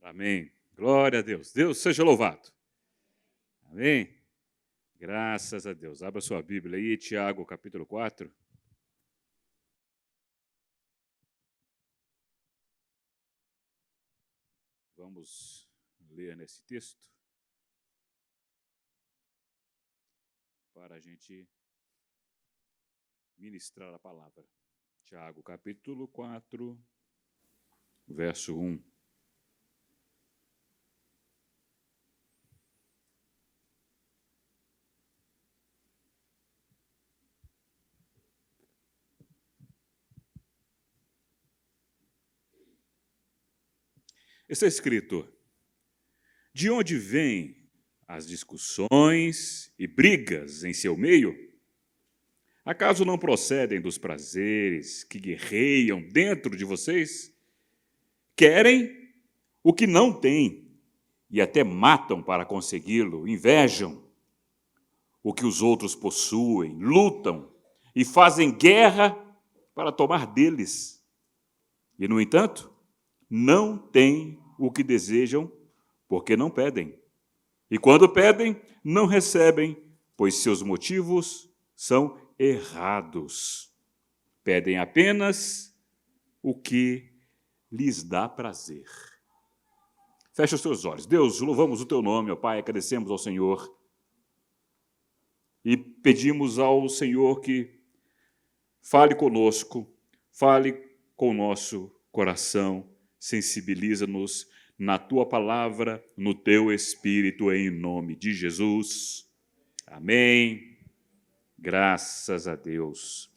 Amém. Glória a Deus. Deus seja louvado. Amém. Graças a Deus. Abra sua Bíblia aí, Tiago, capítulo 4. Vamos ler nesse texto para a gente ministrar a palavra. Tiago, capítulo 4, verso 1. Está escrito: de onde vêm as discussões e brigas em seu meio? Acaso não procedem dos prazeres que guerreiam dentro de vocês? Querem o que não têm e até matam para consegui-lo, invejam o que os outros possuem, lutam e fazem guerra para tomar deles. E, no entanto, não têm o que desejam porque não pedem. E quando pedem, não recebem, pois seus motivos são errados. Pedem apenas o que lhes dá prazer. Feche os teus olhos. Deus, louvamos o teu nome, ó Pai, agradecemos ao Senhor e pedimos ao Senhor que fale conosco, fale com o nosso coração, sensibiliza-nos na tua palavra, no teu Espírito, em nome de Jesus. Amém. Graças a Deus.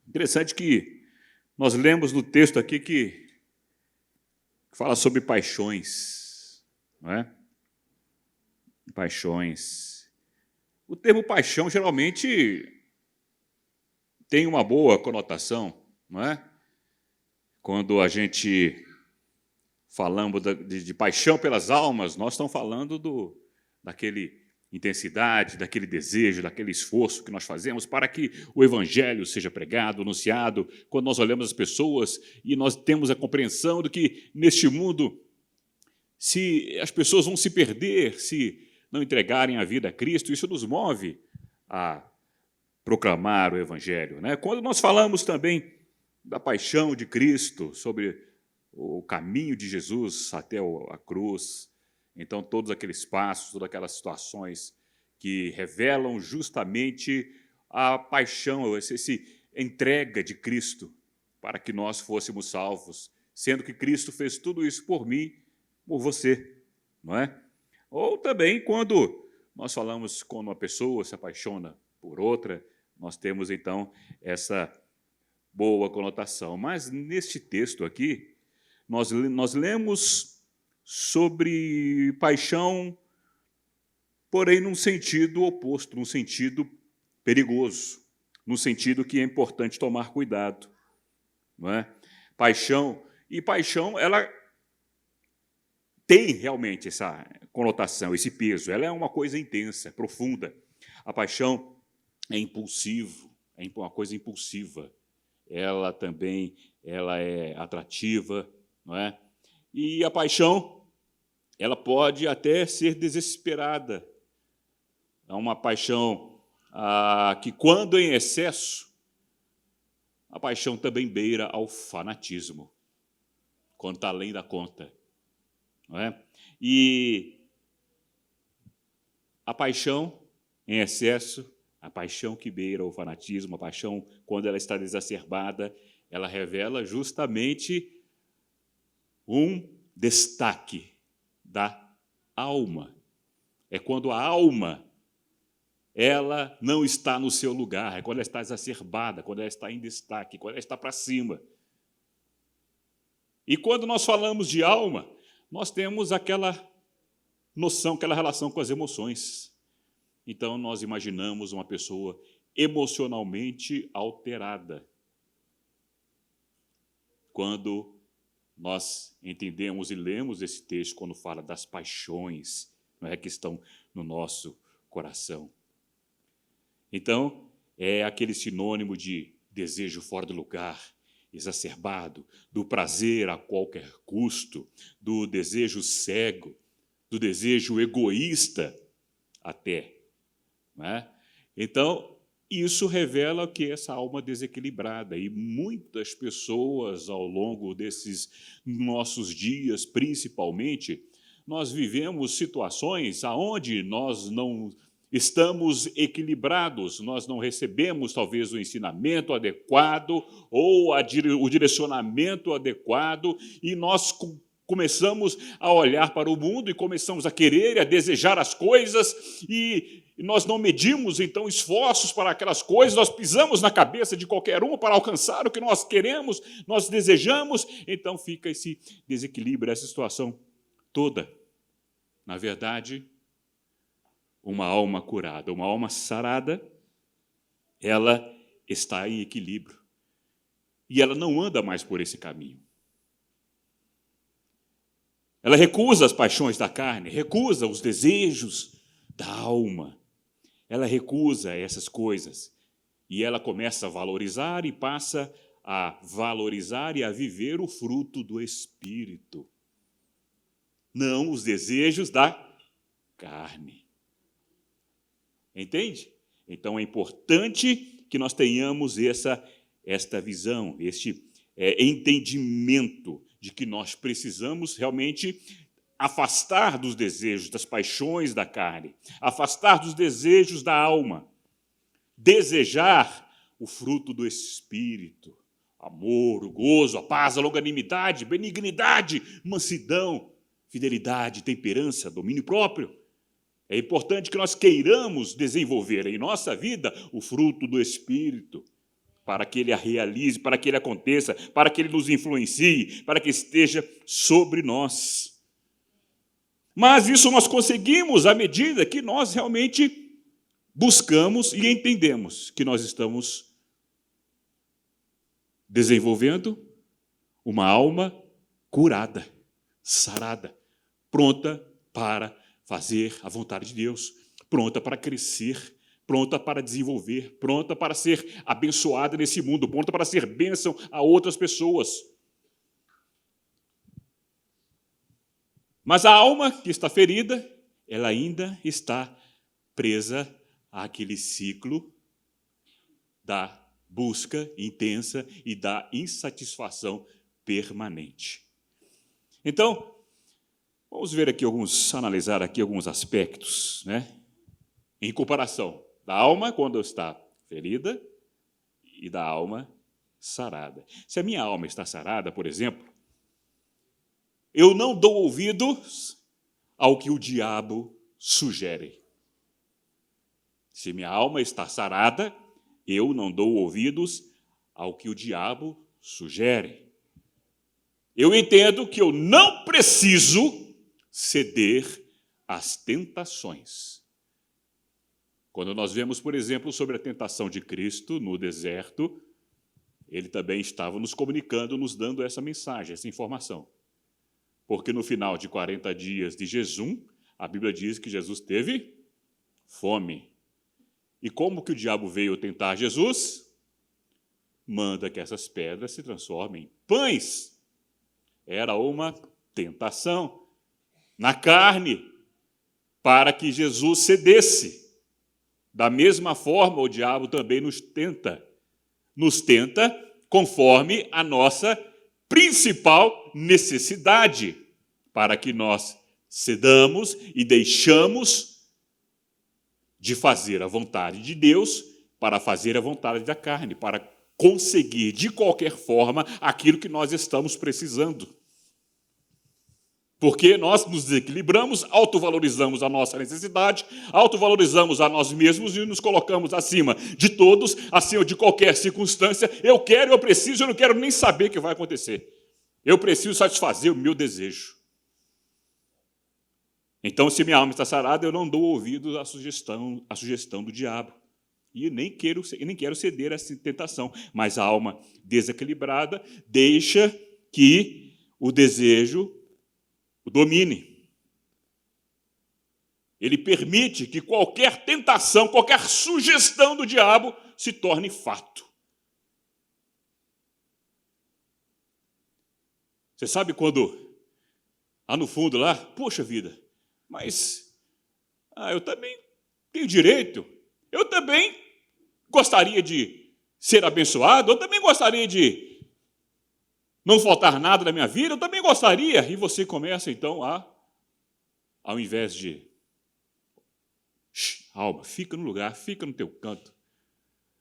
Interessante que nós lemos no texto aqui que fala sobre paixões, não é? Paixões. O termo paixão geralmente tem uma boa conotação, não é? Quando a gente falamos de paixão pelas almas, nós estamos falando daquele intensidade, daquele desejo, daquele esforço que nós fazemos para que o Evangelho seja pregado, anunciado, quando nós olhamos as pessoas e nós temos a compreensão de que, neste mundo, se as pessoas vão se perder, se não entregarem a vida a Cristo, isso nos move a proclamar o Evangelho, né? Quando nós falamos também da paixão de Cristo, sobre o caminho de Jesus até a cruz, então todos aqueles passos, todas aquelas situações que revelam justamente a paixão, essa entrega de Cristo para que nós fôssemos salvos, sendo que Cristo fez tudo isso por mim, por você, não é? Ou também quando nós falamos quando uma pessoa se apaixona por outra, nós temos então essa boa conotação. Mas neste texto aqui, nós lemos sobre paixão, porém num sentido oposto, num sentido perigoso, num sentido que é importante tomar cuidado, não é? Paixão, ela tem realmente essa conotação, esse peso, ela é uma coisa intensa, profunda. A paixão é é uma coisa impulsiva, ela também é atrativa, não é? E a paixão, ela pode até ser desesperada. É uma paixão que, quando em excesso, a paixão também beira ao fanatismo, quando está além da conta, não é? E a paixão em excesso, a paixão que beira o fanatismo, a paixão, quando ela está exacerbada, ela revela justamente um destaque da alma. É quando a alma ela não está no seu lugar, é quando ela está exacerbada, quando ela está em destaque, quando ela está para cima. E quando nós falamos de alma, nós temos aquela noção, aquela relação com as emoções. Então, nós imaginamos uma pessoa emocionalmente alterada. Quando nós entendemos e lemos esse texto quando fala das paixões, não é, que estão no nosso coração. Então, é aquele sinônimo de desejo fora do lugar, exacerbado, do prazer a qualquer custo, do desejo cego, do desejo egoísta até. Não é? Então, isso revela que essa alma desequilibrada, e muitas pessoas ao longo desses nossos dias, principalmente, nós vivemos situações aonde nós não estamos equilibrados, nós não recebemos talvez o ensinamento adequado ou o direcionamento adequado, e nós começamos a olhar para o mundo e começamos a querer, a desejar as coisas, e nós não medimos, então, esforços para aquelas coisas, nós pisamos na cabeça de qualquer um para alcançar o que nós queremos, nós desejamos, então fica esse desequilíbrio, essa situação toda. Na verdade, uma alma curada, uma alma sarada, ela está em equilíbrio. E ela não anda mais por esse caminho. Ela recusa as paixões da carne, recusa os desejos da alma. Ela recusa essas coisas. E ela começa a valorizar e passa a valorizar e a viver o fruto do Espírito. Não os desejos da carne. Entende? Então, é importante que nós tenhamos esta visão, este entendimento de que nós precisamos realmente afastar dos desejos, das paixões da carne, afastar dos desejos da alma, desejar o fruto do Espírito, amor, o gozo, a paz, a longanimidade, benignidade, mansidão, fidelidade, temperança, domínio próprio. É importante que nós queiramos desenvolver em nossa vida o fruto do Espírito, para que ele a realize, para que ele aconteça, para que ele nos influencie, para que esteja sobre nós. Mas isso nós conseguimos à medida que nós realmente buscamos e entendemos que nós estamos desenvolvendo uma alma curada, sarada, pronta para fazer a vontade de Deus, pronta para crescer, pronta para desenvolver, pronta para ser abençoada nesse mundo, pronta para ser bênção a outras pessoas. Mas a alma que está ferida, ela ainda está presa àquele ciclo da busca intensa e da insatisfação permanente. Então, vamos ver aqui analisar aqui alguns aspectos, né? Em comparação da alma quando está ferida e da alma sarada. Se a minha alma está sarada, por exemplo, eu não dou ouvidos ao que o diabo sugere. Se minha alma está sarada, eu não dou ouvidos ao que o diabo sugere. Eu entendo que eu não preciso ceder às tentações. Quando nós vemos, por exemplo, sobre a tentação de Cristo no deserto, ele também estava nos comunicando, nos dando essa mensagem, essa informação. Porque no final de 40 dias de jejum, a Bíblia diz que Jesus teve fome. E como que o diabo veio tentar Jesus? Manda que essas pedras se transformem em pães. Era uma tentação na carne, para que Jesus cedesse. Da mesma forma, o diabo também nos tenta conforme a nossa principal necessidade, para que nós cedamos e deixamos de fazer a vontade de Deus para fazer a vontade da carne, para conseguir, de qualquer forma, aquilo que nós estamos precisando. Porque nós nos desequilibramos, autovalorizamos a nossa necessidade, autovalorizamos a nós mesmos e nos colocamos acima de todos, acima de qualquer circunstância. Eu quero, eu preciso, eu não quero nem saber o que vai acontecer. Eu preciso satisfazer o meu desejo. Então, se minha alma está sarada, eu não dou ouvidos à sugestão do diabo. E nem quero ceder a essa tentação. Mas a alma desequilibrada deixa que o desejo o domine. Ele permite que qualquer tentação, qualquer sugestão do diabo se torne fato. Você sabe quando, lá no fundo, lá, poxa vida, mas eu também tenho direito, eu também gostaria de ser abençoado, eu também gostaria de não faltar nada na minha vida, eu também gostaria. E você começa, então, ao invés de... alma, fica no lugar, fica no teu canto.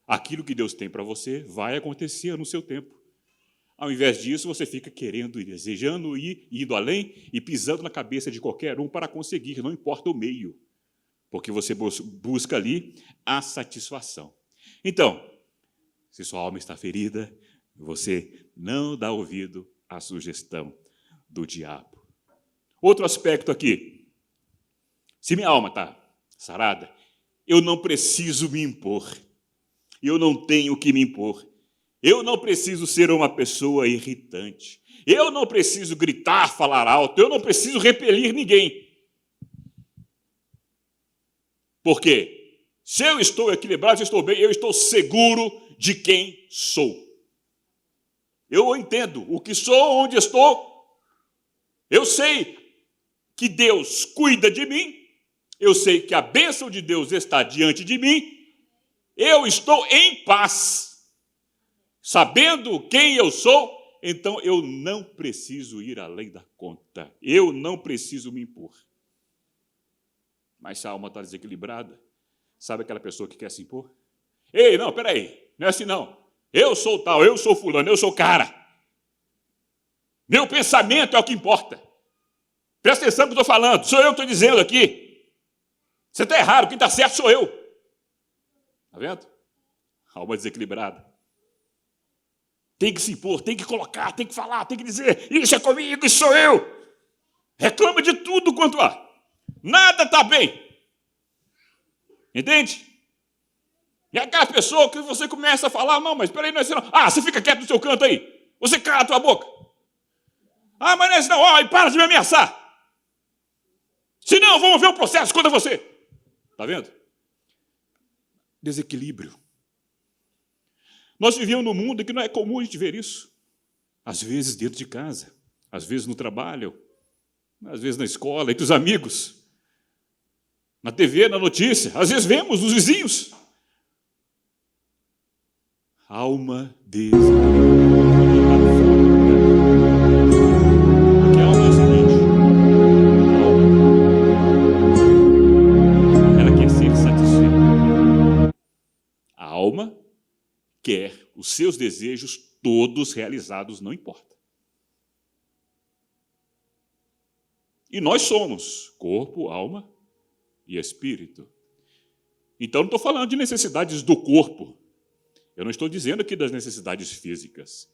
Aquilo que Deus tem para você vai acontecer no seu tempo. Ao invés disso, você fica querendo e desejando ir, indo além e pisando na cabeça de qualquer um para conseguir, não importa o meio, porque você busca ali a satisfação. Então, se sua alma está ferida, você não dá ouvido à sugestão do diabo. Outro aspecto aqui. Se minha alma está sarada, eu não preciso me impor. Eu não tenho que me impor. Eu não preciso ser uma pessoa irritante. Eu não preciso gritar, falar alto. Eu não preciso repelir ninguém. Por quê? Se eu estou equilibrado, se eu estou bem, eu estou seguro de quem sou. Eu entendo o que sou, onde estou. Eu sei que Deus cuida de mim. Eu sei que a bênção de Deus está diante de mim. Eu estou em paz. Sabendo quem eu sou, então eu não preciso ir além da conta. Eu não preciso me impor. Mas se a alma está desequilibrada, sabe aquela pessoa que quer se impor? Ei, não, peraí, não é assim não. Eu sou tal, eu sou fulano, eu sou cara. Meu pensamento é o que importa. Presta atenção no que eu estou falando, sou eu que estou dizendo aqui. Você está errado, quem está certo sou eu. Está vendo? Alma desequilibrada. Tem que se impor, tem que colocar, tem que falar, tem que dizer, isso é comigo, isso sou eu. Reclama de tudo quanto há. Nada está bem. Entende? E aquela pessoa que você começa a falar, não, mas peraí, não é assim não. Você fica quieto no seu canto aí. Você cala a tua boca. Mas não é assim não, para de me ameaçar. Senão, vamos ver o processo contra você. Está vendo? Desequilíbrio. Nós vivemos num mundo em que não é comum a gente ver isso. Às vezes dentro de casa, às vezes no trabalho, às vezes na escola, entre os amigos, na TV, na notícia, às vezes vemos nos vizinhos. Alma desequilibrada. Porque a alma é o seguinte, ela quer ser satisfeita. A alma quer os seus desejos todos realizados, não importa. E nós somos corpo, alma e espírito. Então, não estou falando de necessidades do corpo. Eu não estou dizendo aqui das necessidades físicas.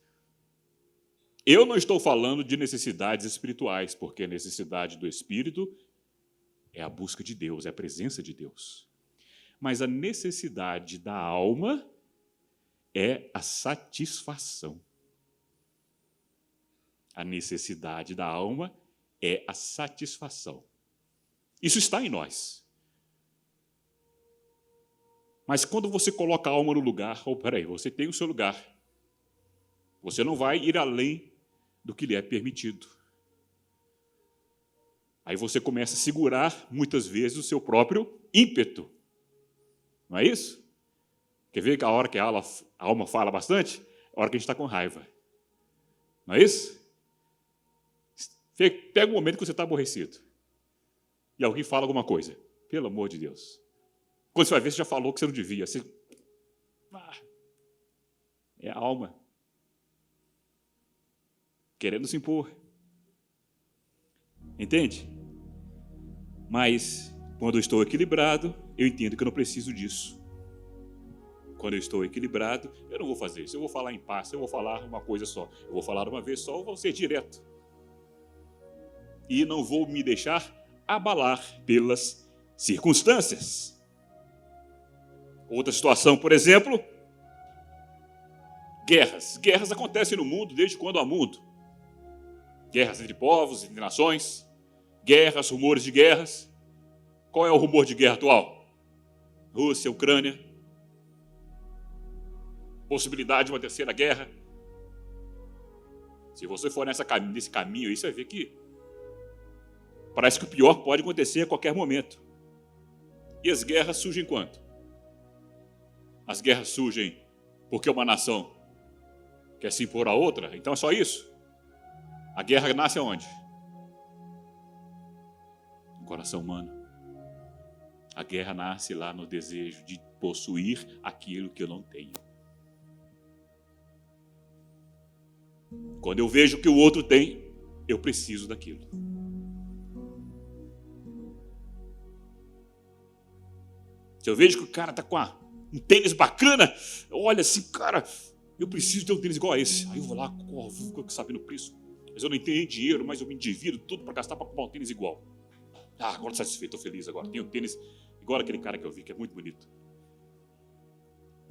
Eu não estou falando de necessidades espirituais, porque a necessidade do espírito é a busca de Deus, é a presença de Deus. Mas a necessidade da alma é a satisfação. A necessidade da alma é a satisfação. Isso está em nós. Mas quando você coloca a alma no lugar, peraí, você tem o seu lugar. Você não vai ir além do que lhe é permitido. Aí você começa a segurar, muitas vezes, o seu próprio ímpeto. Não é isso? Quer ver que a hora que a alma fala bastante? A hora que a gente está com raiva. Não é isso? Pega um momento que você está aborrecido. E alguém fala alguma coisa. Pelo amor de Deus. Quando você vai ver, você já falou que você não devia. É a alma. Querendo se impor. Entende? Mas, quando eu estou equilibrado, eu entendo que eu não preciso disso. Quando eu estou equilibrado, eu não vou fazer isso. Eu vou falar em paz, eu vou falar uma coisa só. Eu vou falar uma vez só, ou vou ser direto. E não vou me deixar abalar pelas circunstâncias. Outra situação, por exemplo, guerras. Guerras acontecem no mundo desde quando há mundo. Guerras entre povos, entre nações. Guerras, rumores de guerras. Qual é o rumor de guerra atual? Rússia, Ucrânia. Possibilidade de uma terceira guerra. Se você for nesse caminho aí, você vai ver que parece que o pior pode acontecer a qualquer momento. E as guerras surgem quando? As guerras surgem porque uma nação quer se impor a outra? Então é só isso? A guerra nasce aonde? No coração humano. A guerra nasce lá no desejo de possuir aquilo que eu não tenho. Quando eu vejo que o outro tem, eu preciso daquilo. Se eu vejo que o cara está com um tênis bacana, olha assim, cara, eu preciso ter um tênis igual a esse. Aí eu vou lá, corro, fico sabendo o preço. Mas eu não tenho dinheiro, mas eu me endivido tudo para gastar para comprar um tênis igual. Agora estou satisfeito, estou feliz agora. Tenho um tênis igual aquele cara que eu vi, que é muito bonito.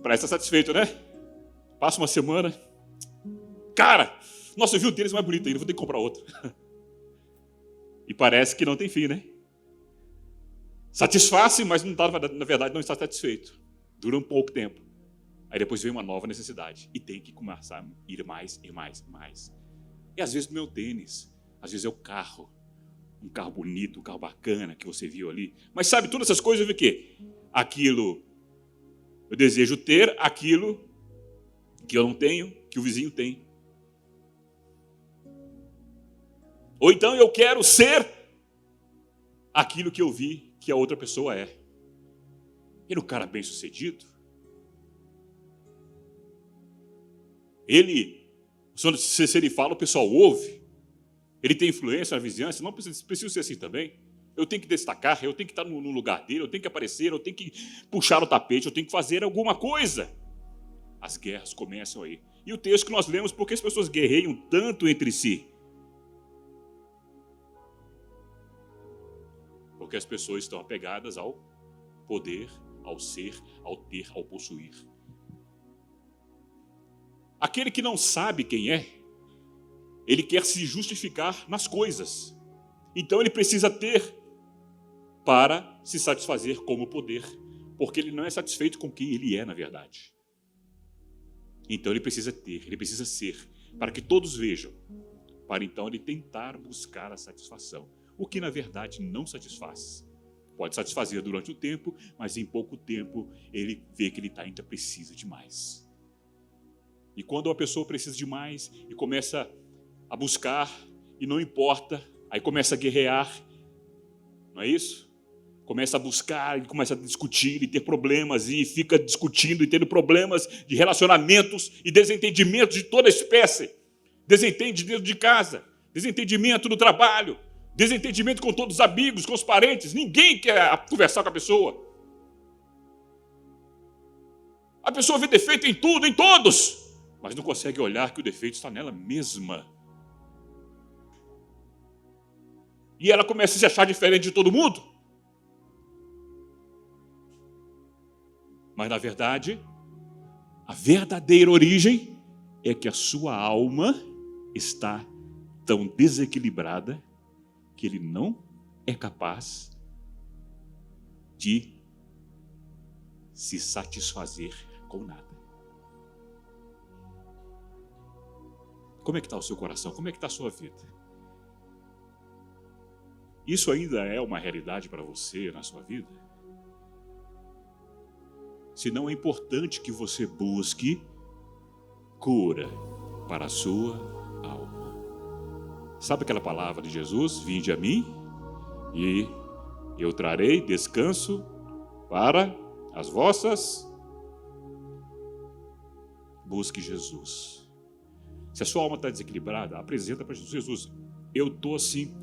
Parece estar satisfeito, né? Passa uma semana. Cara, nossa, eu vi o tênis mais bonito ainda, vou ter que comprar outro. E parece que não tem fim, né? Satisfaz-se, mas não tá, na verdade não está satisfeito. Dura um pouco tempo. Aí depois vem uma nova necessidade. E tem que começar a ir mais e mais e mais. E às vezes não é o tênis, às vezes é o carro. Um carro bonito, um carro bacana que você viu ali. Mas sabe, todas essas coisas, eu vi o quê? Aquilo, eu desejo ter aquilo que eu não tenho, que o vizinho tem. Ou então eu quero ser aquilo que eu vi que a outra pessoa é. Ele é um cara bem sucedido. Se ele fala, o pessoal ouve. Ele tem influência na vizinhança, não precisa ser assim também. Eu tenho que destacar, eu tenho que estar no lugar dele, eu tenho que aparecer, eu tenho que puxar o tapete, eu tenho que fazer alguma coisa. As guerras começam aí. E o texto que nós lemos, por que as pessoas guerreiam tanto entre si? Porque as pessoas estão apegadas ao poder, ao ser, ao ter, ao possuir. Aquele que não sabe quem é, ele quer se justificar nas coisas. Então ele precisa ter para se satisfazer como poder, porque ele não é satisfeito com quem ele é na verdade. Então ele precisa ter, ele precisa ser, para que todos vejam, para então ele tentar buscar a satisfação, o que na verdade não satisfaz. Pode satisfazer durante o tempo, mas em pouco tempo ele vê que ele ainda precisa de mais. E quando uma pessoa precisa de mais e começa a buscar, e não importa, aí começa a guerrear, não é isso? Começa a buscar, e começa a discutir, e ter problemas, e fica discutindo e tendo problemas de relacionamentos e desentendimentos de toda espécie. Desentendimento de casa, desentendimento no trabalho, desentendimento com todos os amigos, com os parentes. Ninguém quer conversar com a pessoa. A pessoa vê defeito em tudo, em todos, mas não consegue olhar que o defeito está nela mesma. E ela começa a se achar diferente de todo mundo. Mas, na verdade, a verdadeira origem é que a sua alma está tão desequilibrada que ele não é capaz de se satisfazer com nada. Como é que está o seu coração? Como é que está a sua vida? Isso ainda é uma realidade para você na sua vida? Se não, é importante que você busque cura para a sua alma. Sabe aquela palavra de Jesus? Vinde a mim e eu trarei descanso para as vossas. Busque Jesus. Se a sua alma está desequilibrada, apresenta para Jesus. Jesus, eu estou assim,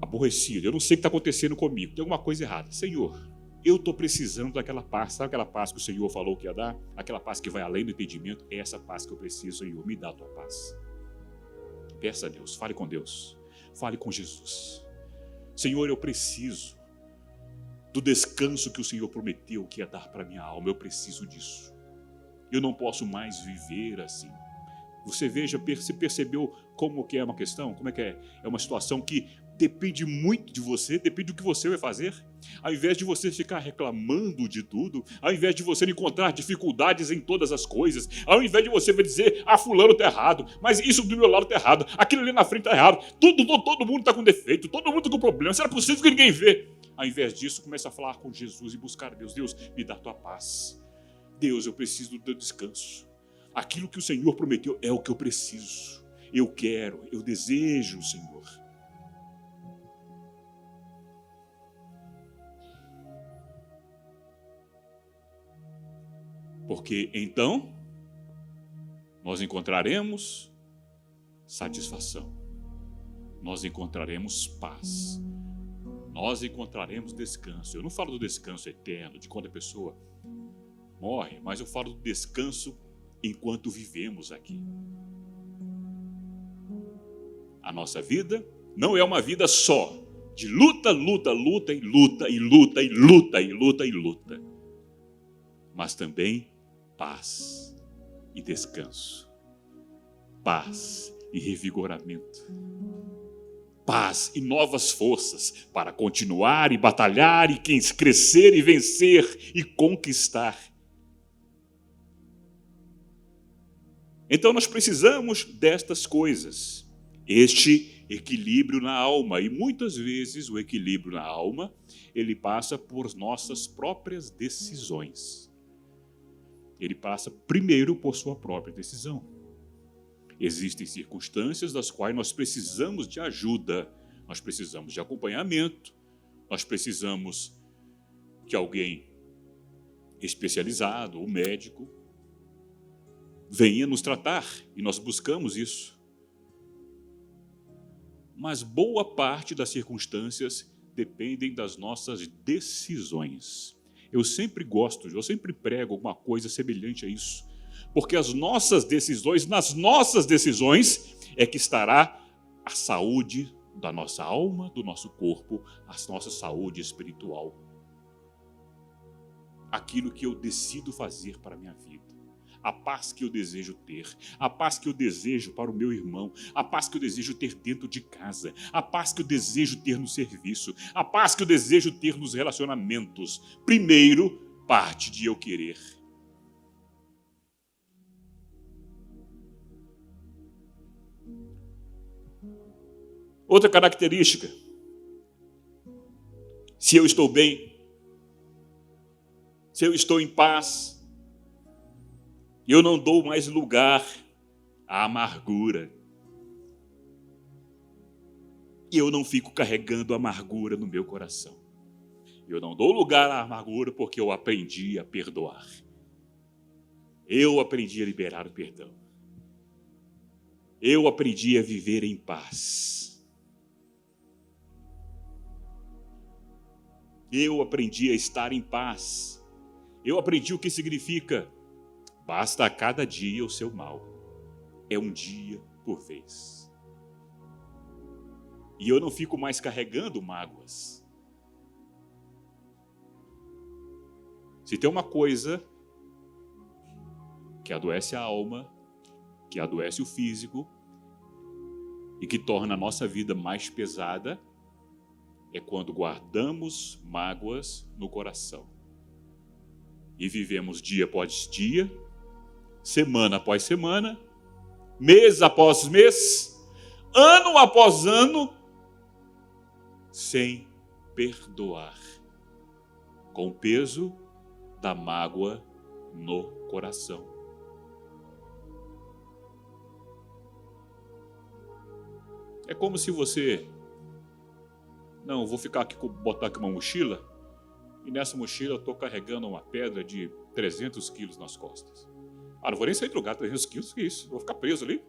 aborrecido, eu não sei o que está acontecendo comigo, tem alguma coisa errada. Senhor, eu estou precisando daquela paz. Sabe aquela paz que o Senhor falou que ia dar? Aquela paz que vai além do entendimento. É essa paz que eu preciso, Senhor. Me dá a tua paz. Peça a Deus, fale com Deus. Fale com Jesus. Senhor, eu preciso do descanso que o Senhor prometeu que ia dar para a minha alma. Eu preciso disso. Eu não posso mais viver assim. Você percebeu como que é uma questão? Como é que é? É uma situação que depende muito de você, depende do que você vai fazer. Ao invés de você ficar reclamando de tudo, ao invés de você encontrar dificuldades em todas as coisas, ao invés de você dizer, fulano tá errado, mas isso do meu lado tá errado, aquilo ali na frente tá errado, todo mundo tá com defeito, todo mundo tá com problema, será possível que ninguém vê? Ao invés disso, começa a falar com Jesus e buscar a Deus. Deus, me dá a tua paz. Deus, eu preciso do teu descanso. Aquilo que o Senhor prometeu é o que eu preciso. Eu quero, eu desejo, Senhor. Porque então nós encontraremos satisfação. Nós encontraremos paz. Nós encontraremos descanso. Eu não falo do descanso eterno, de quando a pessoa morre, mas eu falo do descanso enquanto vivemos aqui. A nossa vida não é uma vida só de luta, luta, luta e luta e luta e luta e luta e luta, mas também paz e descanso, paz e revigoramento, paz e novas forças para continuar e batalhar e crescer e vencer e conquistar. Então nós precisamos destas coisas, este equilíbrio na alma. E muitas vezes o equilíbrio na alma, ele passa por nossas próprias decisões. Ele passa primeiro por sua própria decisão. Existem circunstâncias das quais nós precisamos de ajuda, nós precisamos de acompanhamento, nós precisamos que alguém especializado, o médico, venha nos tratar, e nós buscamos isso. Mas boa parte das circunstâncias dependem das nossas decisões. Eu sempre prego alguma coisa semelhante a isso, porque as nossas decisões, nas nossas decisões, é que estará a saúde da nossa alma, do nosso corpo, a nossa saúde espiritual. Aquilo que eu decido fazer para a minha vida. A paz que eu desejo ter, a paz que eu desejo para o meu irmão, a paz que eu desejo ter dentro de casa, a paz que eu desejo ter no serviço, a paz que eu desejo ter nos relacionamentos. Primeiro, parte de eu querer. Outra característica, se eu estou bem, se eu estou em paz, eu não dou mais lugar à amargura. Eu não fico carregando amargura no meu coração. Eu não dou lugar à amargura porque eu aprendi a perdoar. Eu aprendi a liberar o perdão. Eu aprendi a viver em paz. Eu aprendi a estar em paz. Eu aprendi o que significa: basta a cada dia o seu mal. É um dia por vez. E eu não fico mais carregando mágoas. Se tem uma coisa que adoece a alma, que adoece o físico e que torna a nossa vida mais pesada, é quando guardamos mágoas no coração. E vivemos dia após dia, semana após semana, mês após mês, ano após ano, sem perdoar, com o peso da mágoa no coração. É como se você, não, vou ficar aqui, botar aqui uma mochila, e nessa mochila eu estou carregando uma pedra de 300 quilos nas costas. Não vou nem sair do lugar, 300 quilos, que isso? Vou ficar preso ali.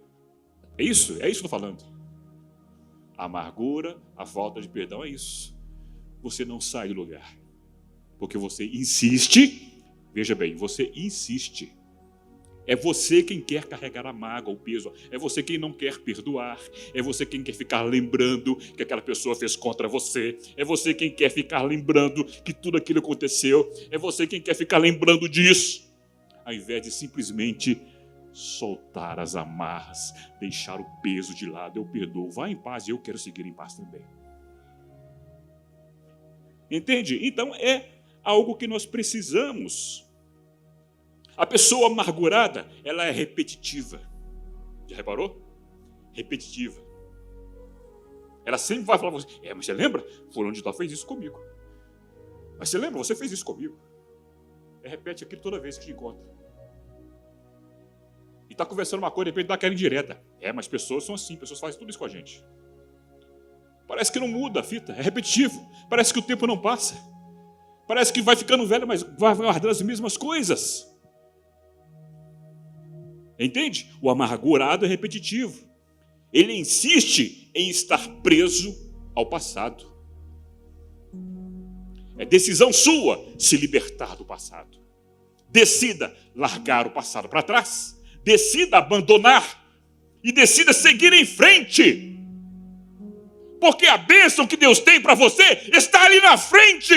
É isso que eu estou falando. A amargura, a falta de perdão é isso. Você não sai do lugar. Porque você insiste, veja bem, você insiste. É você quem quer carregar a mágoa, o peso. É você quem não quer perdoar. É você quem quer ficar lembrando que aquela pessoa fez contra você. É você quem quer ficar lembrando que tudo aquilo aconteceu. É você quem quer ficar lembrando disso, ao invés de simplesmente soltar as amarras, deixar o peso de lado. Eu perdoo, vá em paz e eu quero seguir em paz também. Entende? Então é algo que nós precisamos. A pessoa amargurada, ela é repetitiva. Já reparou? Repetitiva. Ela sempre vai falar para você, mas você lembra? Fulano de tal fez isso comigo. Mas você lembra? Você fez isso comigo. Repete aquilo toda vez que te encontra. E está conversando uma coisa, de repente dá aquela indireta. Mas pessoas são assim, pessoas fazem tudo isso com a gente. Parece que não muda a fita, é repetitivo. Parece que o tempo não passa. Parece que vai ficando velho, mas vai guardando as mesmas coisas. Entende? O amargurado é repetitivo. Ele insiste em estar preso ao passado. É decisão sua se libertar do passado. Decida largar o passado para trás. Decida abandonar. E decida seguir em frente. Porque a bênção que Deus tem para você está ali na frente.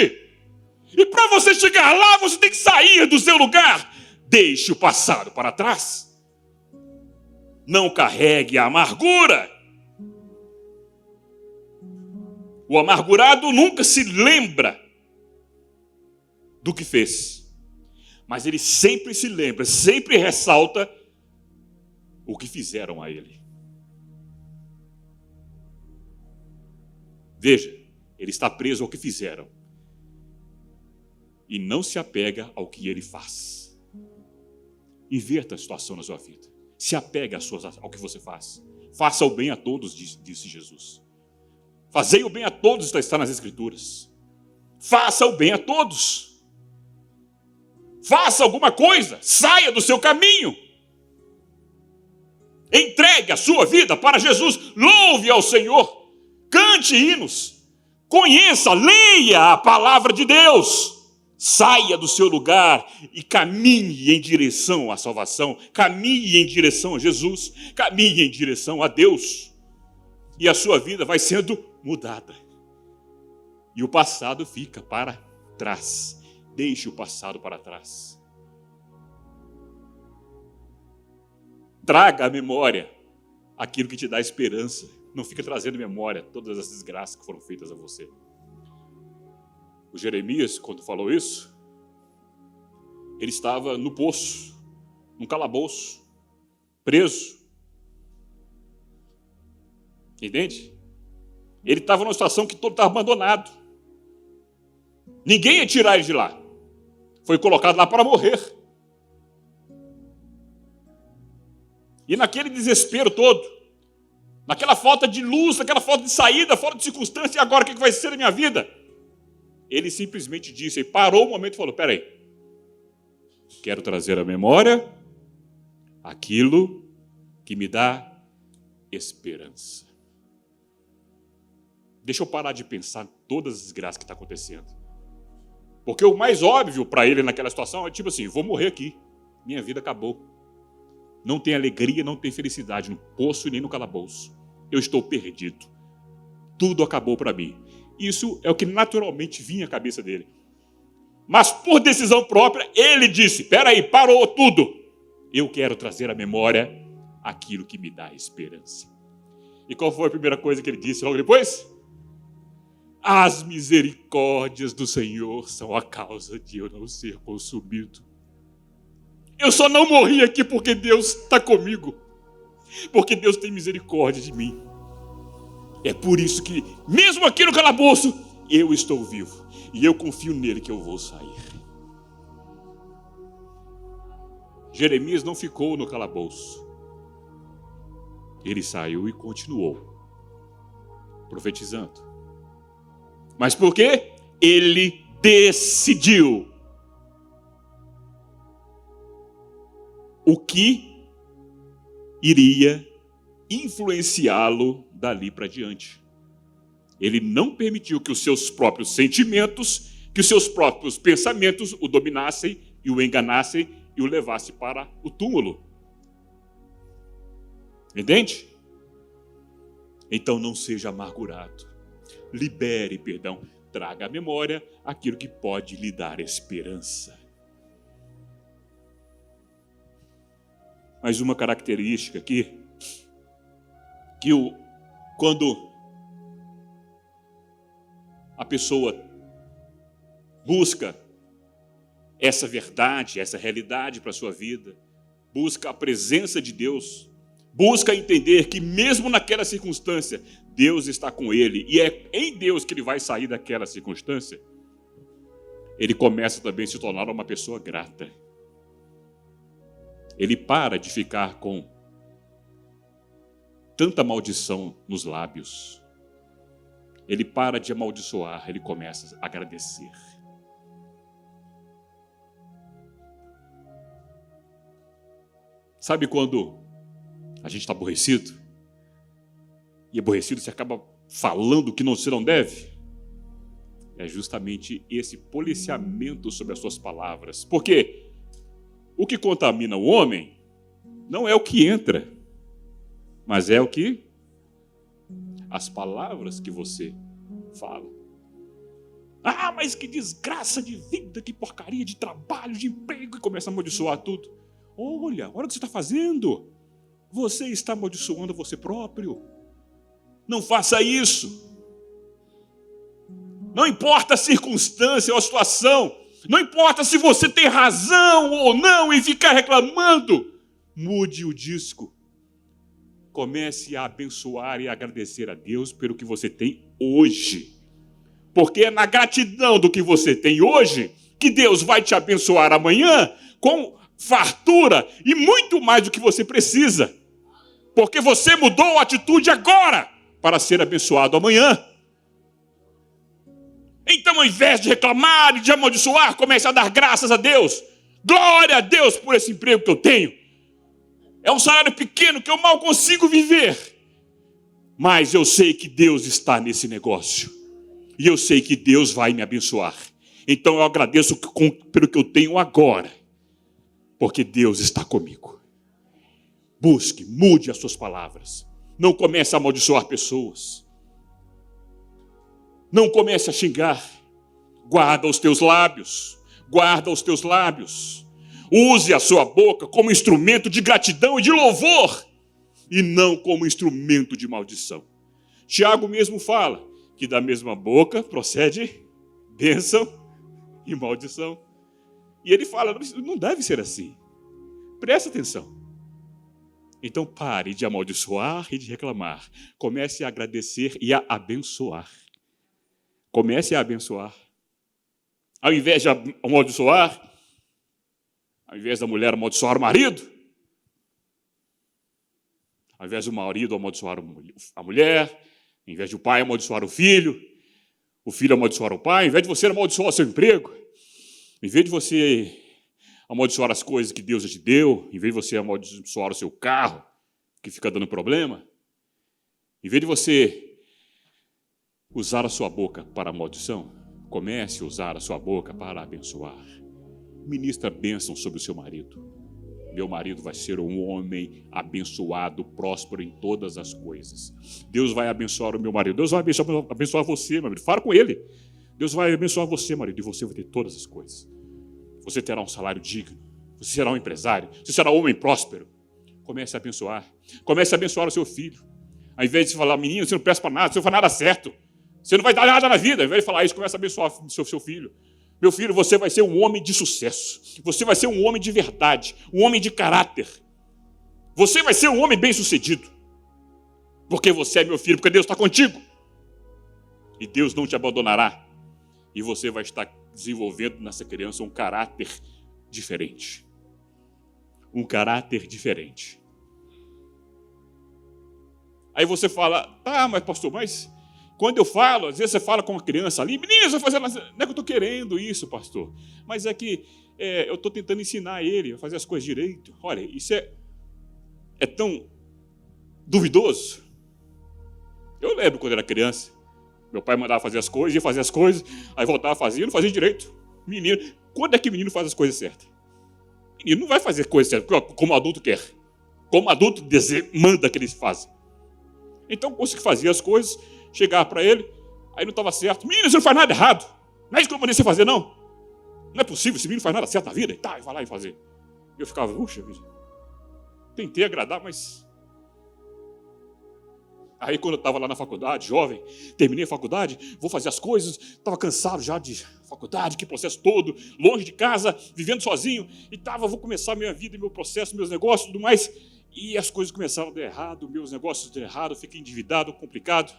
E para você chegar lá, você tem que sair do seu lugar. Deixe o passado para trás. Não carregue a amargura. O amargurado nunca se lembra do que fez. Mas ele sempre se lembra, sempre ressalta o que fizeram a ele. Veja, ele está preso ao que fizeram. E não se apega ao que ele faz. Inverta a situação na sua vida. Se apega ao que você faz. Faça o bem a todos, disse Jesus. Fazei o bem a todos, está nas Escrituras. Faça o bem a todos. Faça alguma coisa. Saia do seu caminho. Entregue a sua vida para Jesus. Louve ao Senhor. Cante hinos. Conheça, leia a palavra de Deus. Saia do seu lugar e caminhe em direção à salvação. Caminhe em direção a Jesus. Caminhe em direção a Deus. E a sua vida vai sendo mudada. E o passado fica para trás. Deixe o passado para trás. Traga à memória aquilo que te dá esperança. Não fica trazendo memória todas as desgraças que foram feitas a você. O Jeremias, quando falou isso, ele estava no poço, num calabouço, preso. Entende? Ele estava numa situação que todo estava abandonado. Ninguém ia tirar ele de lá. Foi colocado lá para morrer. E naquele desespero todo, naquela falta de luz, naquela falta de saída, falta de circunstância, e agora o que vai ser da minha vida? Ele simplesmente disse, ele parou um momento e falou, peraí, quero trazer à memória aquilo que me dá esperança. Deixa eu parar de pensar em todas as desgraças que está acontecendo. Porque o mais óbvio para ele naquela situação é tipo assim, vou morrer aqui, minha vida acabou. Não tem alegria, não tem felicidade no poço e nem no calabouço. Eu estou perdido. Tudo acabou para mim. Isso é o que naturalmente vinha à cabeça dele. Mas por decisão própria, ele disse, peraí, parou tudo. Eu quero trazer à memória aquilo que me dá esperança. E qual foi a primeira coisa que ele disse logo depois? As misericórdias do Senhor são a causa de eu não ser consumido. Eu só não morri aqui porque Deus está comigo. Porque Deus tem misericórdia de mim. É por isso que, mesmo aqui no calabouço, eu estou vivo. E eu confio nele que eu vou sair. Jeremias não ficou no calabouço. Ele saiu e continuou profetizando. Mas por quê? Ele decidiu o que iria influenciá-lo dali para diante. Ele não permitiu que os seus próprios sentimentos, que os seus próprios pensamentos o dominassem e o enganassem e o levassem para o túmulo. Entende? Então não seja amargurado. Libere perdão. Traga à memória aquilo que pode lhe dar esperança. Mas uma característica aqui, quando a pessoa busca essa verdade, essa realidade para a sua vida, busca a presença de Deus, busca entender que mesmo naquela circunstância, Deus está com ele, e é em Deus que ele vai sair daquela circunstância, ele começa também a se tornar uma pessoa grata. Ele para de ficar com tanta maldição nos lábios. Ele para de amaldiçoar, ele começa a agradecer. Sabe quando a gente está aborrecido? E aborrecido você acaba falando o que você não deve? É justamente esse policiamento sobre as suas palavras. Porque o que contamina o homem não é o que entra, mas é o que? As palavras que você fala. Ah, mas que desgraça de vida, que porcaria de trabalho, de emprego, e começa a amaldiçoar tudo. Olha o que você está fazendo. Você está amaldiçoando você próprio. Não faça isso. Não importa a circunstância ou a situação, não importa se você tem razão ou não em ficar reclamando, mude o disco. Comece a abençoar e agradecer a Deus pelo que você tem hoje. Porque é na gratidão do que você tem hoje que Deus vai te abençoar amanhã com fartura e muito mais do que você precisa. Porque você mudou a atitude agora para ser abençoado amanhã. Então, ao invés de reclamar e de amaldiçoar, comece a dar graças a Deus. Glória a Deus por esse emprego que eu tenho. É um salário pequeno que eu mal consigo viver. Mas eu sei que Deus está nesse negócio. E eu sei que Deus vai me abençoar. Então eu agradeço pelo que eu tenho agora. Porque Deus está comigo. Busque, mude as suas palavras. Não comece a amaldiçoar pessoas. Não comece a xingar. Guarda os teus lábios. Guarda os teus lábios. Use a sua boca como instrumento de gratidão e de louvor, e não como instrumento de maldição. Tiago mesmo fala que da mesma boca procede bênção e maldição. E ele fala, não deve ser assim. Presta atenção. Então pare de amaldiçoar e de reclamar. Comece a agradecer e a abençoar. Comece a abençoar. Ao invés de amaldiçoar, ao invés da mulher amaldiçoar o marido, ao invés do marido amaldiçoar a mulher, ao invés de o pai amaldiçoar o filho amaldiçoar o pai, ao invés de você amaldiçoar o seu emprego, em vez de você amaldiçoar as coisas que Deus já te deu, em vez de você amaldiçoar o seu carro, que fica dando problema, em vez de você usar a sua boca para a maldição, comece a usar a sua boca para abençoar. Ministra bênção sobre o seu marido. Meu marido vai ser um homem abençoado, próspero em todas as coisas. Deus vai abençoar o meu marido. Deus vai abençoar você, meu marido. Fala com ele. Deus vai abençoar você, marido, e você vai ter todas as coisas. Você terá um salário digno. Você será um empresário. Você será um homem próspero. Comece a abençoar. Comece a abençoar o seu filho. Ao invés de falar, menino, você não presta para nada, você não faz nada certo. Você não vai dar nada na vida. Ao invés de falar isso, comece a abençoar o seu filho. Meu filho, você vai ser um homem de sucesso. Você vai ser um homem de verdade. Um homem de caráter. Você vai ser um homem bem-sucedido. Porque você é meu filho, porque Deus está contigo. E Deus não te abandonará. E você vai estar desenvolvendo nessa criança um caráter diferente. Um caráter diferente. Aí você fala, tá, mas pastor, mas quando eu falo, às vezes você fala com uma criança ali, menino, você vai fazer, não é que eu estou querendo isso, pastor, mas é que eu estou tentando ensinar ele a fazer as coisas direito. Olha, isso é tão duvidoso. Eu lembro quando era criança, meu pai mandava fazer as coisas, ia fazer as coisas, aí voltava a fazer, não fazia direito. Menino, quando é que menino faz as coisas certas? Menino não vai fazer coisas certas como adulto quer, como adulto manda que eles façam. Então, quando você fazia as coisas, chegava para ele, aí não estava certo. Menino, você não faz nada errado. Não é isso que eu mandei você fazer, não. Não é possível, esse menino não faz nada certo na vida. E tá, vai lá e fazer. Eu ficava, puxa vida. tentei agradar, mas... Aí quando eu estava lá na faculdade, jovem, terminei a faculdade, vou fazer as coisas, estava cansado já de faculdade, que processo todo, longe de casa, vivendo sozinho, e vou começar a minha vida, meu processo, meus negócios, tudo mais, e as coisas começaram a dar errado, meus negócios deram errado, eu fiquei endividado, complicado.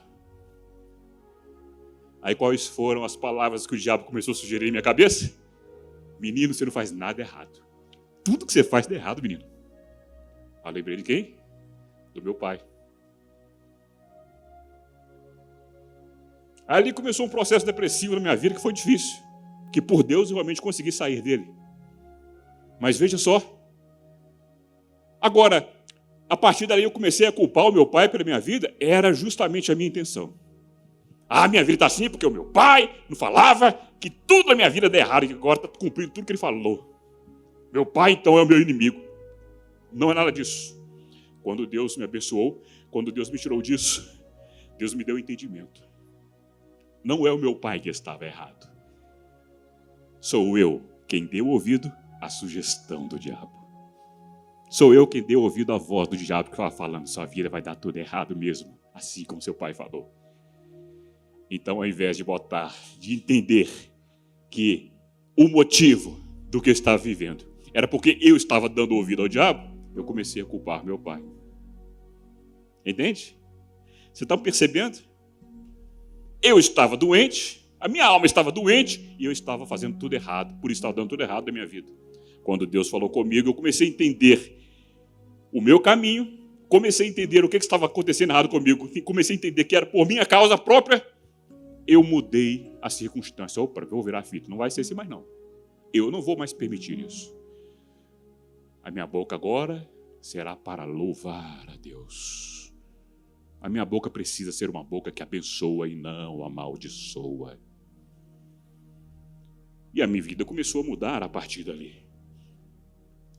Aí quais foram as palavras que o diabo começou a sugerir em minha cabeça? Menino, você não faz nada errado. Tudo que você faz dá errado, menino. Eu lembrei de quem? Do meu pai. Ali começou um processo depressivo na minha vida que foi difícil. Que por Deus eu realmente consegui sair dele. Mas veja só. Agora, a partir daí eu comecei a culpar o meu pai pela minha vida. Era justamente a minha intenção. Minha vida está assim porque o meu pai não falava que tudo na minha vida dá errado. E agora está cumprindo tudo que ele falou. Meu pai então é o meu inimigo. Não é nada disso. Quando Deus me abençoou, quando Deus me tirou disso, Deus me deu entendimento. Não é o meu pai que estava errado. Sou eu quem deu ouvido à sugestão do diabo. Sou eu quem deu ouvido à voz do diabo que estava falando, sua vida vai dar tudo errado mesmo, assim como seu pai falou. Então, ao invés de entender que o motivo do que eu estava vivendo era porque eu estava dando ouvido ao diabo, eu comecei a culpar meu pai. Entende? Você está percebendo? Eu estava doente, a minha alma estava doente e eu estava fazendo tudo errado, por isso estava dando tudo errado na minha vida. Quando Deus falou comigo, eu comecei a entender o meu caminho, comecei a entender o que estava acontecendo errado comigo, comecei a entender que era por minha causa própria, eu mudei a circunstância. Opa, eu vou virar fita, não vai ser assim mais não. Eu não vou mais permitir isso. A minha boca agora será para louvar a Deus. A minha boca precisa ser uma boca que abençoa e não amaldiçoa. E a minha vida começou a mudar a partir dali.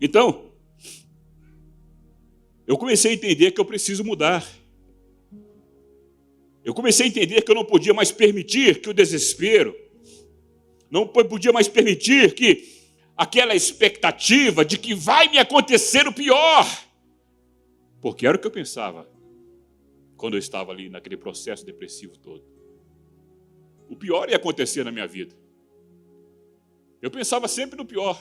Então, eu comecei a entender que eu preciso mudar. Eu comecei a entender que eu não podia mais permitir que o desespero, não podia mais permitir que aquela expectativa de que vai me acontecer o pior, porque era o que eu pensava quando eu estava ali naquele processo depressivo todo. O pior ia acontecer na minha vida. Eu pensava sempre no pior.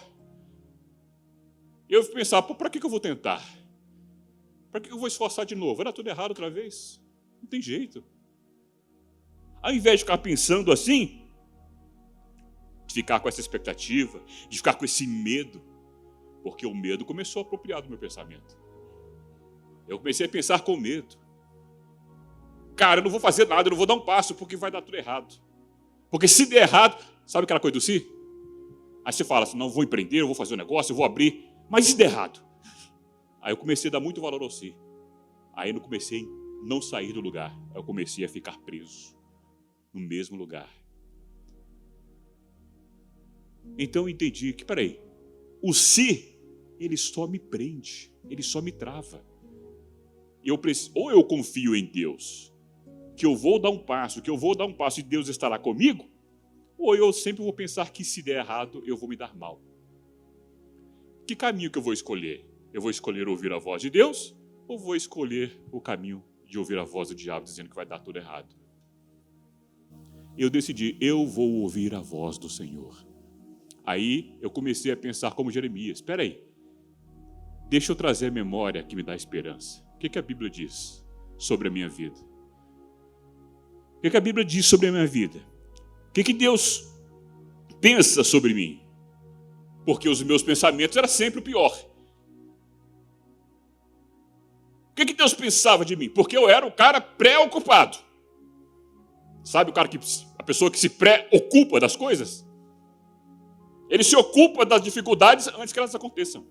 Eu pensava, para que eu vou tentar? Para que eu vou esforçar de novo? Era tudo errado outra vez? Não tem jeito. Ao invés de ficar pensando assim, de ficar com essa expectativa, de ficar com esse medo, porque o medo começou a apropriar do meu pensamento. Eu comecei a pensar com medo. Cara, eu não vou fazer nada, eu não vou dar um passo, porque vai dar tudo errado. Porque se der errado, sabe aquela coisa do si? Aí você fala assim, não, vou empreender, eu vou fazer um negócio, eu vou abrir, mas e se der errado? Aí eu comecei a dar muito valor ao si. Aí eu comecei a não sair do lugar. Aí eu comecei a ficar preso no mesmo lugar. Então eu entendi que, peraí, o si, ele só me prende, ele só me trava. Ou eu confio em Deus, que eu vou dar um passo, e Deus estará comigo, ou eu sempre vou pensar que se der errado, eu vou me dar mal. Que caminho que eu vou escolher? Eu vou escolher ouvir a voz de Deus, ou vou escolher o caminho de ouvir a voz do diabo dizendo que vai dar tudo errado? Eu decidi, eu vou ouvir a voz do Senhor. Aí eu comecei a pensar como Jeremias, espera aí, deixa eu trazer a memória que me dá esperança. O que a Bíblia diz sobre a minha vida? O que a Bíblia diz sobre a minha vida? O que Deus pensa sobre mim? Porque os meus pensamentos eram sempre o pior. O que Deus pensava de mim? Porque eu era um cara preocupado. Sabe a pessoa que se preocupa das coisas? Ele se ocupa das dificuldades antes que elas aconteçam.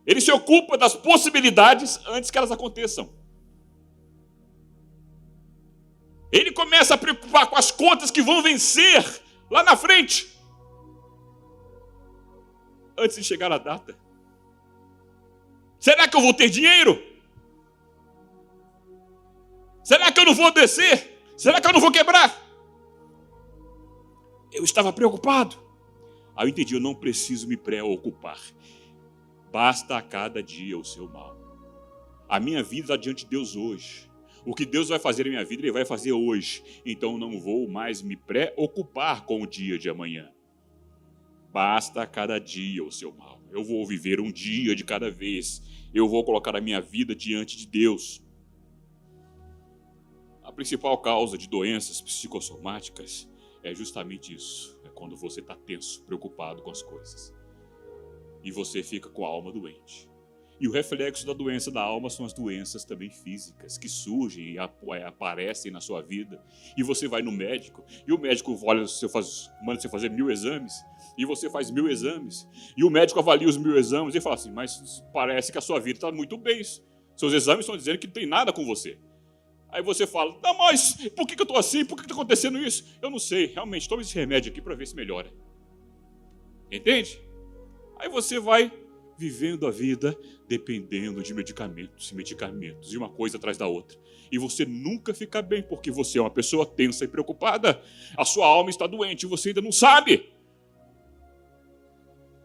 Ele se ocupa das possibilidades antes que elas aconteçam. Ele começa a preocupar com as contas que vão vencer lá na frente, antes de chegar a data. Será que eu vou ter dinheiro? Será que eu não vou descer? Será que eu não vou quebrar? Eu estava preocupado. Aí eu entendi, eu não preciso me preocupar. Basta a cada dia o seu mal. A minha vida está diante de Deus hoje. O que Deus vai fazer na minha vida, Ele vai fazer hoje. Então não vou mais me preocupar com o dia de amanhã. Basta cada dia o seu mal. Eu vou viver um dia de cada vez. Eu vou colocar a minha vida diante de Deus. A principal causa de doenças psicossomáticas é justamente isso. É quando você está tenso, preocupado com as coisas. E você fica com a alma doente. E o reflexo da doença da alma são as doenças também físicas, que surgem e aparecem na sua vida. E você vai no médico, e o médico manda você fazer 1000 exames, e você faz 1000 exames, e o médico avalia os 1000 exames e fala assim, mas parece que a sua vida está muito bem. Seus exames estão dizendo que não tem nada com você. Aí você fala, não, mas por que eu estou assim? Por que está acontecendo isso? Eu não sei, realmente, toma esse remédio aqui para ver se melhora. Entende? Aí você vai vivendo a vida dependendo de medicamentos, e uma coisa atrás da outra. E você nunca fica bem, porque você é uma pessoa tensa e preocupada. A sua alma está doente e você ainda não sabe.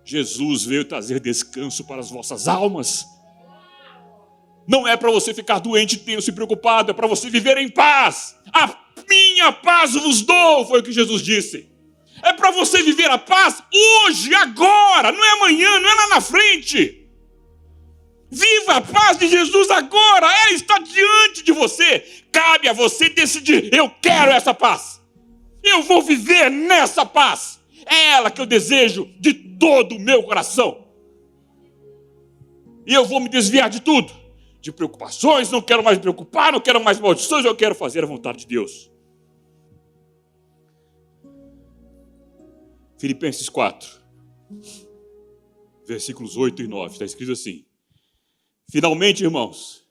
Jesus veio trazer descanso para as vossas almas. Não é para você ficar doente, tenso e preocupado, é para você viver em paz. A minha paz vos dou, foi o que Jesus disse. É para você viver a paz hoje, agora, não é amanhã, não é lá na frente. Viva a paz de Jesus agora, ela está diante de você. Cabe a você decidir, eu quero essa paz. Eu vou viver nessa paz. É ela que eu desejo de todo o meu coração. E eu vou me desviar de tudo. De preocupações, não quero mais me preocupar, não quero mais maldições, eu quero fazer a vontade de Deus. Filipenses 4, versículos 8 e 9, está escrito assim. Finalmente, irmãos,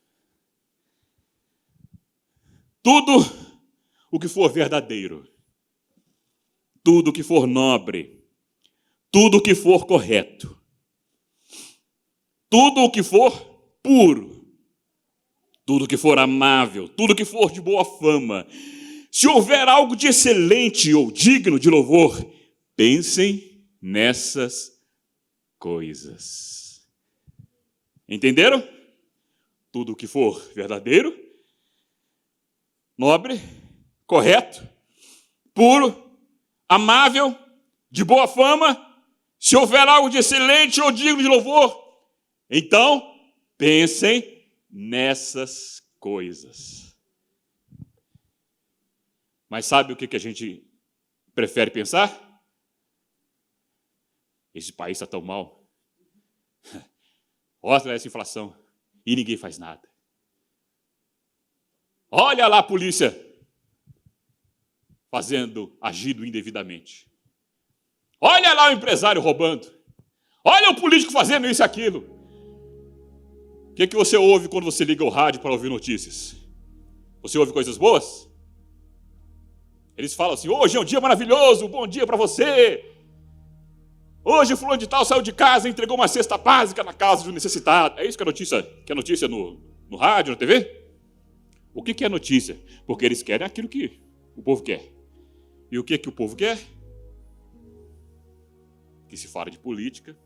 tudo o que for verdadeiro, tudo o que for nobre, tudo o que for correto, tudo o que for puro, tudo o que for amável, tudo o que for de boa fama, se houver algo de excelente ou digno de louvor, pensem nessas coisas. Entenderam? Tudo o que for verdadeiro, nobre, correto, puro, amável, de boa fama, se houver algo de excelente ou digno de louvor, então pensem nessas coisas. Mas sabe o que a gente prefere pensar? Esse país está tão mal. Olha essa inflação. E ninguém faz nada. Olha lá a polícia agindo indevidamente. Olha lá o empresário roubando. Olha o político fazendo isso e aquilo. O que você ouve quando você liga o rádio para ouvir notícias? Você ouve coisas boas? Eles falam assim, hoje é um dia maravilhoso, bom dia para você. Hoje o fulano de tal saiu de casa e entregou uma cesta básica na casa do necessitado. É isso que é notícia no rádio, na TV? O que é notícia? Porque eles querem aquilo que o povo quer. E o que o povo quer? Que se fale de política,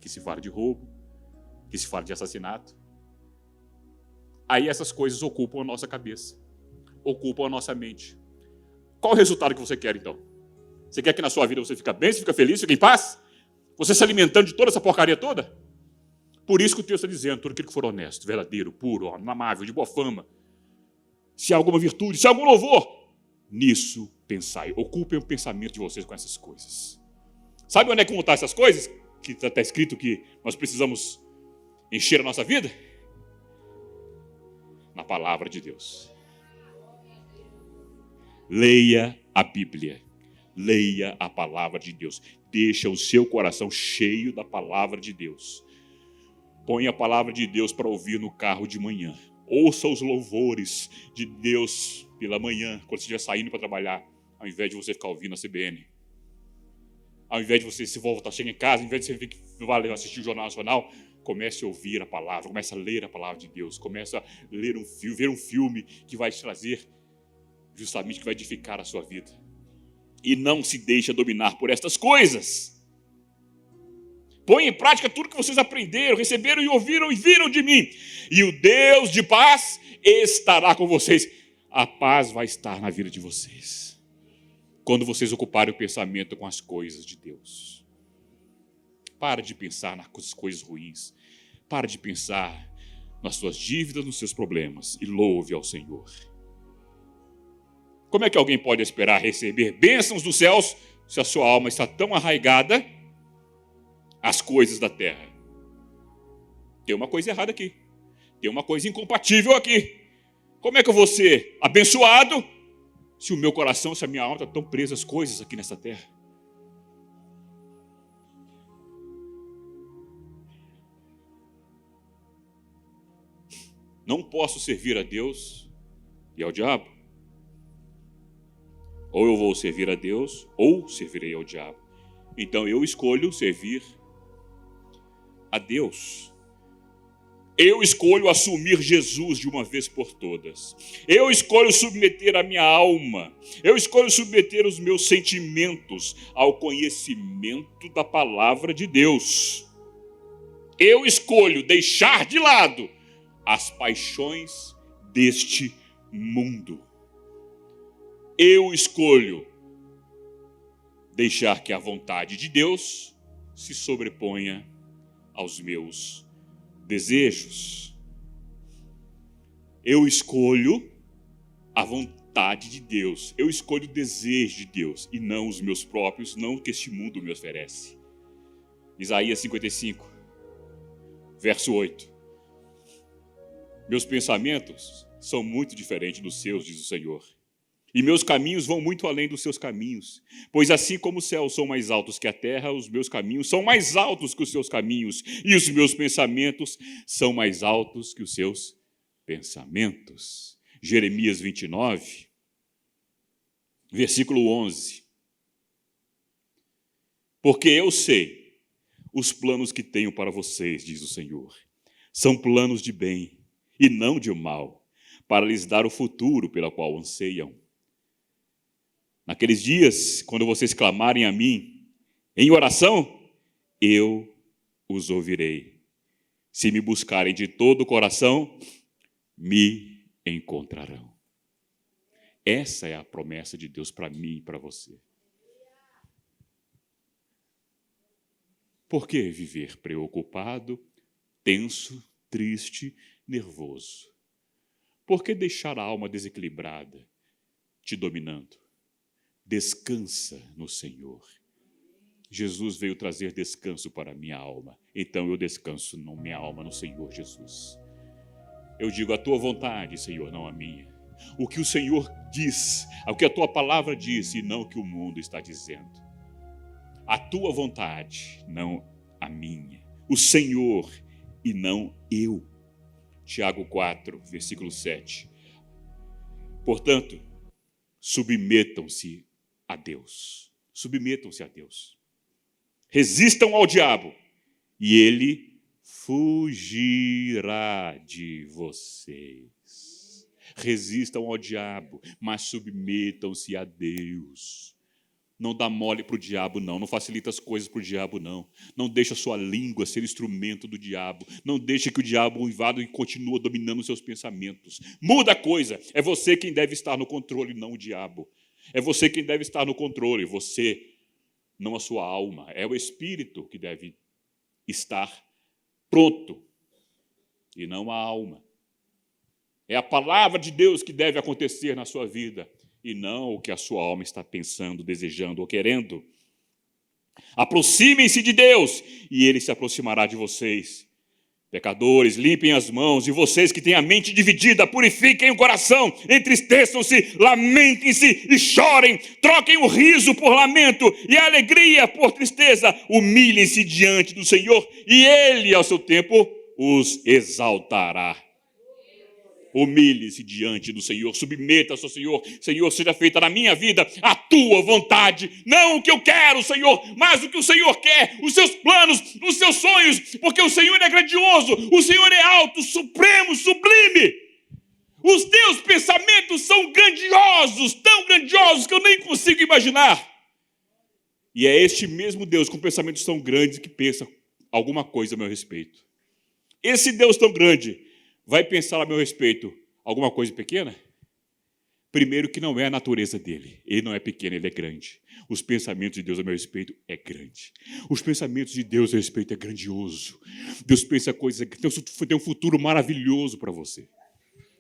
que se fale de roubo, que se fale de assassinato. Aí essas coisas ocupam a nossa cabeça, ocupam a nossa mente. Qual o resultado que você quer, então? Você quer que na sua vida você fique bem, você fique feliz, fique em paz? Você se alimentando de toda essa porcaria toda? Por isso que o texto está dizendo, tudo aquilo que for honesto, verdadeiro, puro, amável, de boa fama, se há alguma virtude, se há algum louvor, nisso pensai. Ocupem o pensamento de vocês com essas coisas. Sabe onde é que vão estar essas coisas? Que está escrito que nós precisamos encher a nossa vida? Na palavra de Deus. Leia a Bíblia. Leia a palavra de Deus. Deixa o seu coração cheio da palavra de Deus. Põe a palavra de Deus para ouvir no carro de manhã. Ouça os louvores de Deus pela manhã, quando você estiver saindo para trabalhar, ao invés de você ficar ouvindo a CBN. Ao invés de você se voltar, chega em casa, ao invés de você assistir o Jornal Nacional, comece a ouvir a palavra, comece a ler a palavra de Deus, comece a ler ver um filme que vai te trazer, justamente, que vai edificar a sua vida. E não se deixa dominar por estas coisas. Põe em prática tudo que vocês aprenderam, receberam e ouviram e viram de mim. E o Deus de paz estará com vocês. A paz vai estar na vida de vocês. Quando vocês ocuparem o pensamento com as coisas de Deus. Para de pensar nas coisas ruins. Para de pensar nas suas dívidas, nos seus problemas. E louve ao Senhor. Como é que alguém pode esperar receber bênçãos dos céus se a sua alma está tão arraigada às coisas da terra? Tem uma coisa errada aqui. Tem uma coisa incompatível aqui. Como é que eu vou ser abençoado se o meu coração, se a minha alma está tão presa às coisas aqui nessa terra? Não posso servir a Deus e ao diabo. Ou eu vou servir a Deus, ou servirei ao diabo. Então eu escolho servir a Deus. Eu escolho assumir Jesus de uma vez por todas. Eu escolho submeter a minha alma. Eu escolho submeter os meus sentimentos ao conhecimento da palavra de Deus. Eu escolho deixar de lado as paixões deste mundo. Eu escolho deixar que a vontade de Deus se sobreponha aos meus desejos. Eu escolho a vontade de Deus. Eu escolho o desejo de Deus e não os meus próprios, não o que este mundo me oferece. Isaías 55, verso 8. Meus pensamentos são muito diferentes dos seus, diz o Senhor. E meus caminhos vão muito além dos seus caminhos. Pois assim como os céus são mais altos que a terra, os meus caminhos são mais altos que os seus caminhos. E os meus pensamentos são mais altos que os seus pensamentos. Jeremias 29, versículo 11. Porque eu sei os planos que tenho para vocês, diz o Senhor. São planos de bem e não de mal, para lhes dar o futuro pelo qual anseiam. Naqueles dias, quando vocês clamarem a mim em oração, eu os ouvirei. Se me buscarem de todo o coração, me encontrarão. Essa é a promessa de Deus para mim e para você. Por que viver preocupado, tenso, triste, nervoso? Por que deixar a alma desequilibrada te dominando? Descansa no Senhor. Jesus veio trazer descanso para a minha alma. Então eu descanso na minha alma no Senhor Jesus. Eu digo a tua vontade, Senhor, não a minha. O que o Senhor diz, o que a tua palavra diz e não o que o mundo está dizendo. A tua vontade, não a minha. O Senhor e não eu. Tiago 4, versículo 7. Portanto, submetam-se a Deus. Submetam-se a Deus. Resistam ao diabo e ele fugirá de vocês. Resistam ao diabo, mas submetam-se a Deus. Não dá mole para o diabo, não. Não facilita as coisas para o diabo, não. Não deixa a sua língua ser instrumento do diabo. Não deixa que o diabo invada e continue dominando os seus pensamentos. Muda a coisa. É você quem deve estar no controle, não o diabo. É você quem deve estar no controle. Você, não a sua alma. É o espírito que deve estar pronto e não a alma. É a palavra de Deus que deve acontecer na sua vida e não o que a sua alma está pensando, desejando ou querendo. Aproximem-se de Deus e Ele se aproximará de vocês. Pecadores, limpem as mãos, e vocês que têm a mente dividida, purifiquem o coração, entristeçam-se, lamentem-se e chorem, troquem o riso por lamento e a alegria por tristeza, humilhem-se diante do Senhor e Ele, ao seu tempo, os exaltará. Humilhe-se diante do Senhor, submeta-se ao Senhor. Senhor, seja feita na minha vida a tua vontade, não o que eu quero, Senhor, mas o que o Senhor quer, os seus planos, os seus sonhos, porque o Senhor é grandioso, o Senhor é alto, supremo, sublime. Os teus pensamentos são grandiosos, tão grandiosos que eu nem consigo imaginar. E é este mesmo Deus com pensamentos tão grandes que pensa alguma coisa a meu respeito. Esse Deus tão grande vai pensar a meu respeito alguma coisa pequena? Primeiro que não é a natureza dele. Ele não é pequeno, ele é grande. Os pensamentos de Deus a meu respeito é grande. Os pensamentos de Deus a respeito é grandioso. Deus pensa coisas que tem um futuro maravilhoso para você.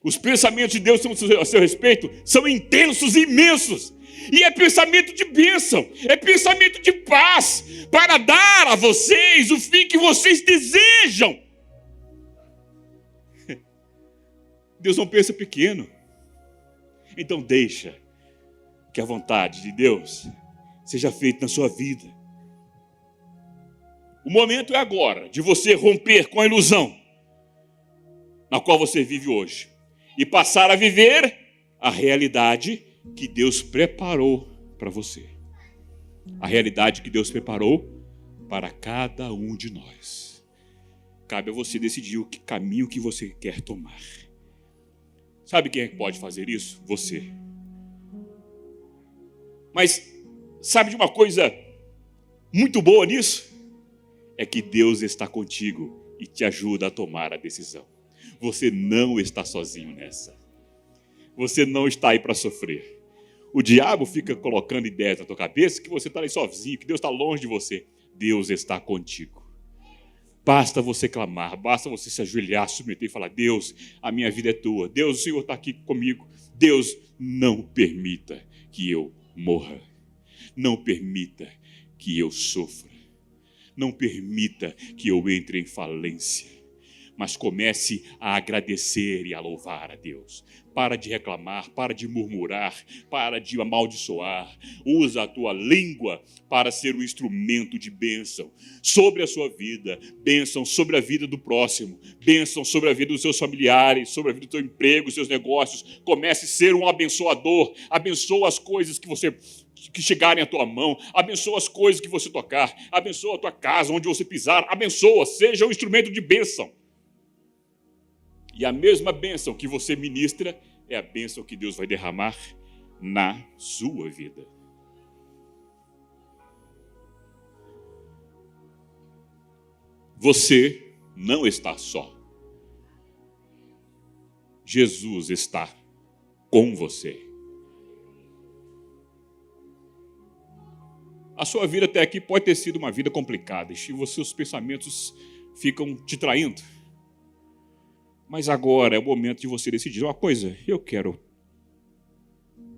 Os pensamentos de Deus a seu respeito são intensos e imensos. E é pensamento de bênção, é pensamento de paz, para dar a vocês o fim que vocês desejam. Deus não pensa pequeno. Então deixa que a vontade de Deus seja feita na sua vida. O momento é agora de você romper com a ilusão na qual você vive hoje e passar a viver a realidade que Deus preparou para você. A realidade que Deus preparou para cada um de nós. Cabe a você decidir o caminho que você quer tomar. Sabe quem pode fazer isso? Você. Mas sabe de uma coisa muito boa nisso? É que Deus está contigo e te ajuda a tomar a decisão. Você não está sozinho nessa. Você não está aí para sofrer. O diabo fica colocando ideias na tua cabeça que você está aí sozinho, que Deus está longe de você. Deus está contigo. Basta você clamar, basta você se ajoelhar, submeter e falar: Deus, a minha vida é tua. Deus, o Senhor está aqui comigo. Deus, não permita que eu morra. Não permita que eu sofra. Não permita que eu entre em falência. Mas comece a agradecer e a louvar a Deus. Para de reclamar, para de murmurar, para de amaldiçoar. Usa a tua língua para ser um instrumento de bênção sobre a sua vida, bênção sobre a vida do próximo, bênção sobre a vida dos seus familiares, sobre a vida do teu emprego, dos seus negócios. Comece a ser um abençoador. Abençoa as coisas que chegarem à tua mão, abençoa as coisas que você tocar, abençoa a tua casa, onde você pisar, abençoa, seja um instrumento de bênção. E a mesma bênção que você ministra é a bênção que Deus vai derramar na sua vida. Você não está só. Jesus está com você. A sua vida até aqui pode ter sido uma vida complicada, e os seus pensamentos ficam te traindo. Mas agora é o momento de você decidir uma coisa: eu quero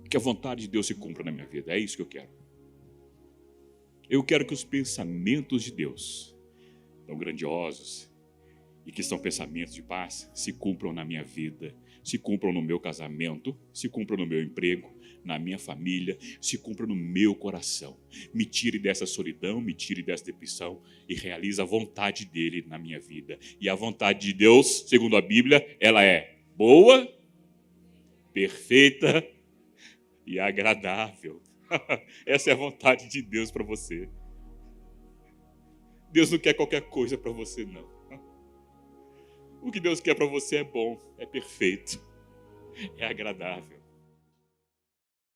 que a vontade de Deus se cumpra na minha vida. É isso que eu quero. Eu quero que os pensamentos de Deus, tão grandiosos e que são pensamentos de paz, se cumpram na minha vida, se cumpram no meu casamento, se cumpram no meu emprego, na minha família, se cumpram no meu coração. Me tire dessa solidão, me tire dessa depressão e realize a vontade dele na minha vida. E a vontade de Deus, segundo a Bíblia, ela é boa, perfeita e agradável. Essa é a vontade de Deus para você. Deus não quer qualquer coisa para você, não. O que Deus quer para você é bom, é perfeito, é agradável.